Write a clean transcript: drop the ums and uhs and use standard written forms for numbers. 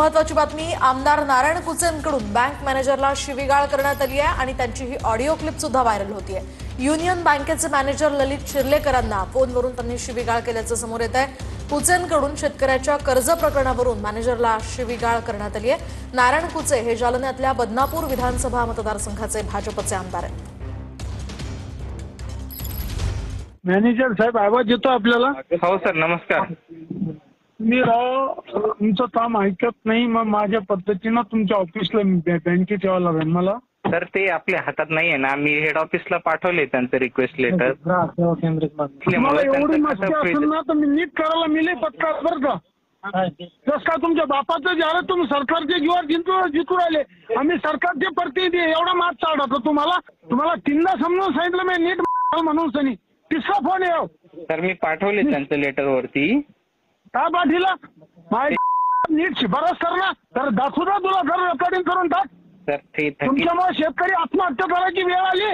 महत्त्वाची बातमी, आमदार नारायण कुचेंकडून बँक मॅनेजरला शिवीगाळ करण्यात आली आहे आणि त्यांची ही ऑडिओ क्लिप सुद्धा व्हायरल होतीये। युनियन बँकेचे मॅनेजर ललित शिर्लेकरांना फोनवरून त्यांनी शिवीगाळ केल्याचं समोर येत आहे। कुचेंकडून शेतकऱ्याच्या कर्ज प्रकरणावरून मॅनेजरला शिवीगाळ करण्यात आली आहे। नारायण कुचे हे जालन्यातल्या बदनापूर विधानसभा मतदारसंघाचे भाजपचे आमदार आहेत। मॅनेजर साहेब आवाज येतो आपल्याला? हो सर, नमस्कार। मी तुमचं काम ऐकत नाही, मग माझ्या पद्धतीनं तुमच्या ऑफिसला बँकेत यावं लागेल मला। सर ते आपल्या हातात नाहीये ना, मी हेड ऑफिसला पाठवले त्यांचं रिक्वेस्ट लेटर। मला एवढी मस्ती असेल ना तर मी नीट करायला मिले पत्ता बरं का। जस का तुमच्या बापाचं झालं, तुम्ही सरकारचे जीवावर जिंकू राहिले, आम्ही सरकारचे प्रतिनिधी, एवढा मात चालतो तुम्हाला तीनदा समजून सांगितलं मी नीट म्हणून सनी तिसरा फोन येऊ। सर मी पाठवले त्यांचं लेटर वरती। काय पाठीला नीट शिफारस कर ना, तर दाखवू तुला घर रेकॉर्डिंग करून टाक। सर ते तुमच्यामुळे शेतकरी आत्महत्या करायची वेळ आली।